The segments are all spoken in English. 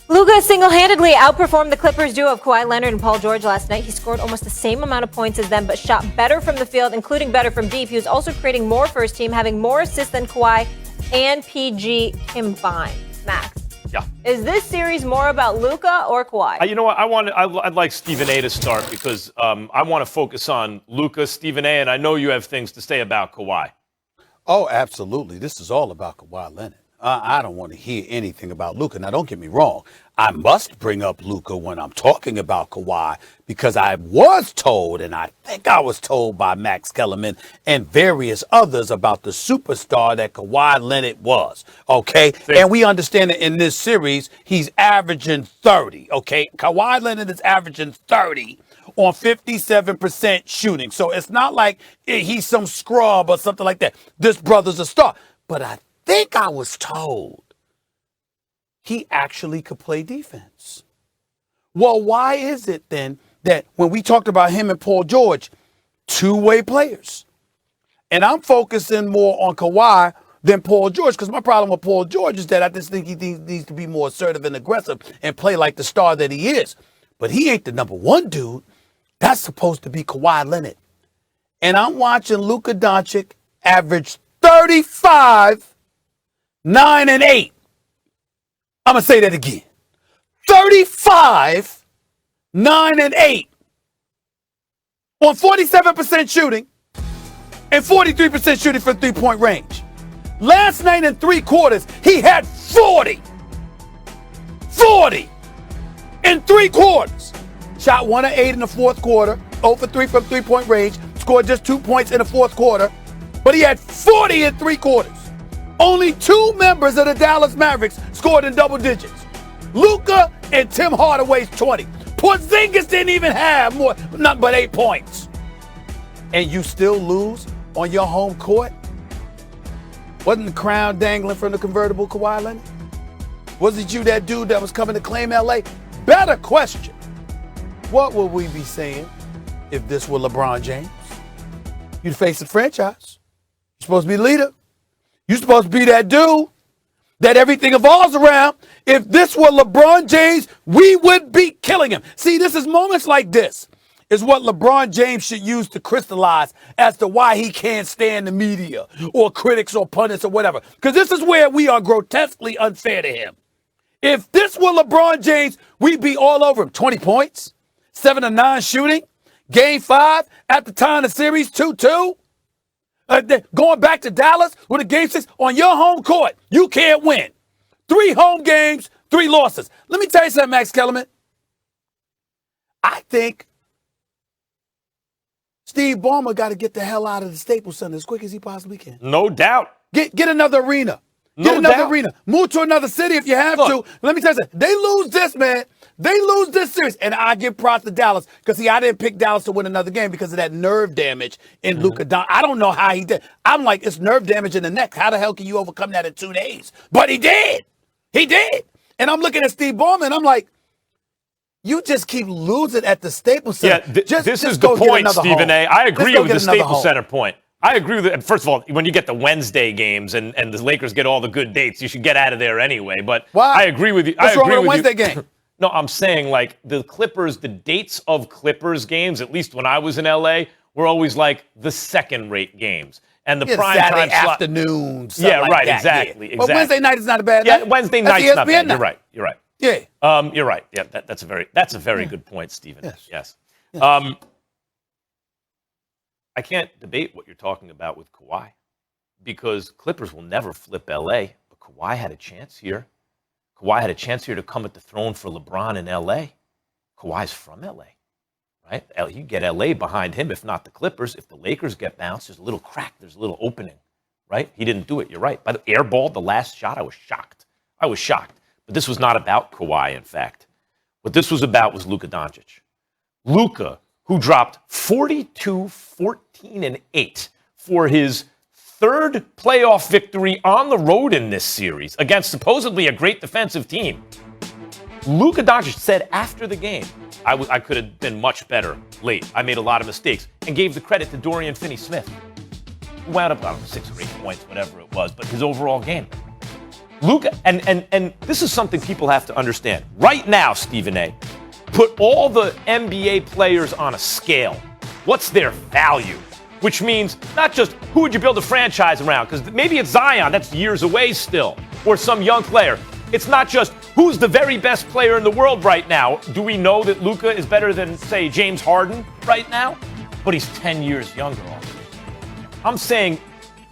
Luka single-handedly outperformed the Clippers duo of Kawhi Leonard and Paul George last night. He scored almost the same amount of points as them, but shot better from the field, including better from deep. He was also creating more for his team, having more assists than Kawhi and PG combined. Max. Yeah. Is this series more about Luka or Kawhi? You know what? I'd like Stephen A. to start because I want to focus on Luka, Stephen A., and I know you have things to say about Kawhi. Oh, absolutely. This is all about Kawhi Leonard. I don't want to hear anything about Luka. Now, don't get me wrong. I must bring up Luka when I'm talking about Kawhi because I was told, and I think I was told by Max Kellerman and various others about the superstar that Kawhi Leonard was, okay? And we understand that in this series, he's averaging 30, okay? Kawhi Leonard is averaging 30 on 57% shooting. So it's not like he's some scrub or something like that. This brother's a star. But I think I was told he actually could play defense. Well, why is it then that when we talked about him and Paul George, two-way players, and I'm focusing more on Kawhi than Paul George, because my problem with Paul George is that I just think he needs to be more assertive and aggressive and play like the star that he is. But he ain't the number one dude. That's supposed to be Kawhi Leonard. And I'm watching Luka Doncic average 35, 9, and 8. I'm going to say that again. 35, 9, and 8 on 47% shooting and 43% shooting from three-point range. Last night in three quarters, he had 40 in three quarters. Shot 1 of 8 in the fourth quarter, 0 for 3 from three-point range, scored just 2 points in the fourth quarter, but he had 40 in three quarters. Only two members of the Dallas Mavericks scored in double digits. Luka and Tim Hardaway's 20. Porzingis didn't even have nothing but 8 points. And you still lose on your home court? Wasn't the crown dangling from the convertible, Kawhi Leonard? Wasn't you that dude that was coming to claim L.A.? Better question. What would we be saying if this were LeBron James? You'd face the franchise. You're supposed to be the leader. You're supposed to be that dude that everything evolves around. If this were LeBron James, we would be killing him. See, this is moments like this is what LeBron James should use to crystallize as to why he can't stand the media or critics or pundits or whatever. Because this is where we are grotesquely unfair to him. If this were LeBron James, we'd be all over him. 20 points, 7 of 9 shooting, Game 5 at the time of the series, 2-2. Going back to Dallas with a Game 6 on your home court, you can't win. 3 home games, 3 losses. Let me tell you something, Max Kellerman. I think Steve Ballmer got to get the hell out of the Staples Center as quick as he possibly can. No doubt. Get another arena. Get another arena. Move to another city if you have to. Let me tell you something. They lose this, man. They lose this series. And I give props to Dallas because, see, I didn't pick Dallas to win another game because of that nerve damage in Luka Doncic. I don't know how he did. I'm like, it's nerve damage in the neck. How the hell can you overcome that in 2 days? But he did. He did. And I'm looking at Steve Ballmer, and I'm like, you just keep losing at the Staples Center. Yeah, this is the point, Stephen A. I agree with the Staples Center point. I agree with it. First of all, when you get the Wednesday games and the Lakers get all the good dates, you should get out of there anyway. But why? I agree with you. What's wrong with a Wednesday game? No, I'm saying like the Clippers, the dates of Clippers games, at least when I was in LA, were always like the second-rate games. And the prime Saturday time slot. afternoons. Yeah, like right, that, exactly. Yeah. But Wednesday night is not a bad night. Wednesday night's not bad. You're right. You're right. Yeah. You're right. Yeah, that's a very good point, Stephen. Yes. I can't debate what you're talking about with Kawhi because Clippers will never flip L.A., but Kawhi had a chance here. Kawhi had a chance here to come at the throne for LeBron in L.A. Kawhi's from L.A., right? You get L.A. behind him, if not the Clippers. If the Lakers get bounced, there's a little crack, there's a little opening, right? He didn't do it. You're right. By the airball, the last shot, I was shocked. But this was not about Kawhi, in fact. What this was about was Luka Doncic. Luka, who dropped 42, 14, and 8 for his third playoff victory on the road in this series against supposedly a great defensive team. Luka Doncic said after the game, I could have been much better late. I made a lot of mistakes, and gave the credit to Dorian Finney-Smith, who wound up, 6 or 8 points, whatever it was, but his overall game. Luka, and this is something people have to understand. Right now, Stephen A., put all the NBA players on a scale. What's their value? Which means not just who would you build a franchise around, because maybe it's Zion, that's years away still, or some young player. It's not just who's the very best player in the world right now. Do we know that Luka is better than, say, James Harden right now? But he's 10 years younger already. I'm saying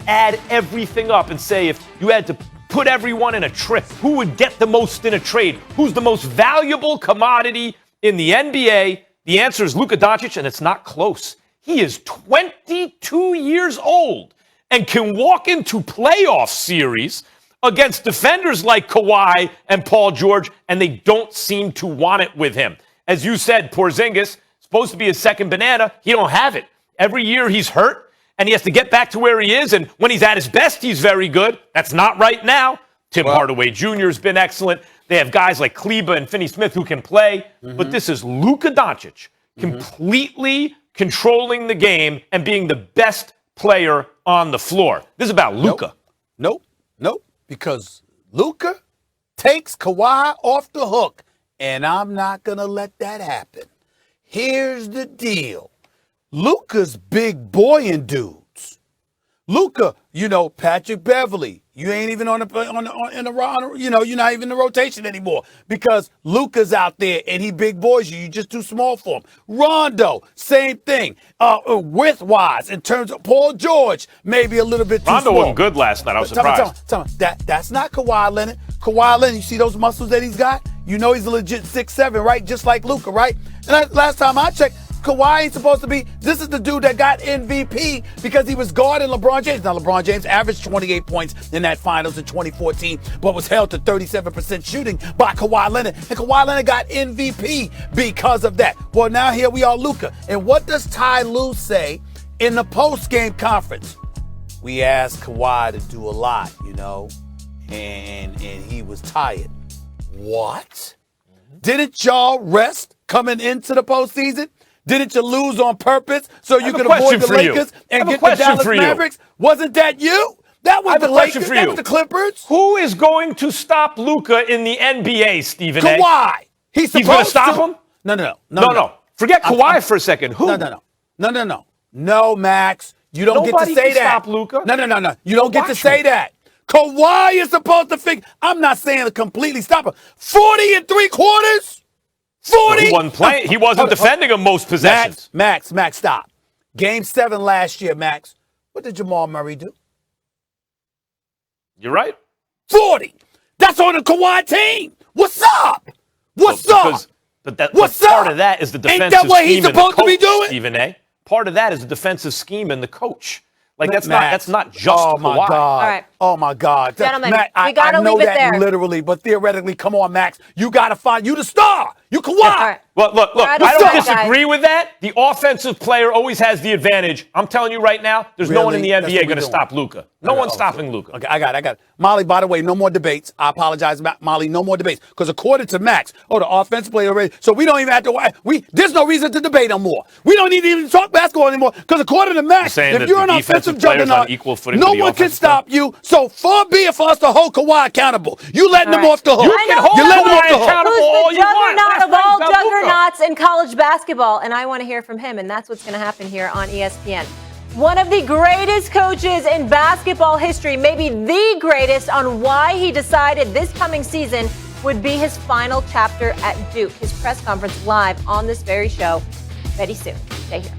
add everything up and say if you had to put everyone in a trip, who would get the most in a trade? Who's the most valuable commodity in the NBA? The answer is Luka Doncic, and it's not close. He is 22 years old and can walk into playoff series against defenders like Kawhi and Paul George, and they don't seem to want it with him. As you said, Porzingis, supposed to be his second banana, he don't have it. Every year he's hurt, and he has to get back to where he is, and when he's at his best, he's very good. That's not right now. Tim Hardaway Jr. has been excellent. They have guys like Kleba and Finney Smith who can play, but this is Luka Doncic completely controlling the game and being the best player on the floor. This is about Luka. Nope. Because Luka takes Kawhi off the hook, and I'm not going to let that happen. Here's the deal. Luka's big boying dudes. Luka, Patrick Beverly. You ain't even you're not even in the rotation anymore because Luka's out there and he big boys you. You just too small for him. Rondo, same thing. Width-wise, in terms of Paul George, maybe a little bit too small. Rondo wasn't good last night. I was surprised. That's not Kawhi Leonard. Kawhi Leonard, you see those muscles that he's got? You know he's a legit 6'7", right? Just like Luka, right? And last time I checked, Kawhi ain't supposed to be. This is the dude that got MVP because he was guarding LeBron James. Now, LeBron James averaged 28 points in that finals in 2014, but was held to 37% shooting by Kawhi Leonard. And Kawhi Leonard got MVP because of that. Well, now here we are, Luka. And what does Ty Lue say in the post-game conference? We asked Kawhi to do a lot, and he was tired. What? Didn't y'all rest coming into the postseason? Didn't you lose on purpose so you could avoid the Lakers and get the Dallas Mavericks? Wasn't that you? That was the Lakers. That was the Clippers. Who is going to stop Luka in the NBA, Stephen A? Kawhi. He's going to stop him? No. Forget Kawhi for a second. Who? No. No, Max. You don't get to say that. Stop Luka. No. You don't get to say that. Kawhi is supposed to figure. I'm not saying to completely stop him. 40 and 3/4. 40. He wasn't playing. He wasn't defending him most possessions. Max, stop. Game 7 last year, Max. What did Jamal Murray do? You're right. 40. That's on the Kawhi team. What's up? What's up? But part of that is the defensive scheme. Ain't that what he's and the supposed to be coach, doing? Stephen A. Part of that is the defensive scheme and the coach. That's not just Kawhi. My God. All right. Oh, my God. Gentlemen, Matt, we got to leave it there. I know that literally, but theoretically, come on, Max. You got to find you the star. You Kawhi. All right. Well, look, I don't disagree with that. The offensive player always has the advantage. I'm telling you right now, there's no one in the NBA going to stop Luka. No one's stopping Luka. Okay, I got it. Molly, by the way, no more debates. I apologize about Molly, no more debates. Because according to Max, the offensive player already. So we don't even have to. There's no reason to debate no more. We don't need to even talk basketball anymore. Because according to Max, if you're an offensive juggernaut, no one can stop you. So far be it for us to hold Kawhi accountable. You letting him off the hook. You can hold Kawhi accountable all you want. Who's the juggernaut of all juggernauts in college basketball? And I want to hear from him, and that's what's going to happen here on ESPN. One of the greatest coaches in basketball history, maybe the greatest, on why he decided this coming season would be his final chapter at Duke. His press conference live on this very show. Very soon. Stay here.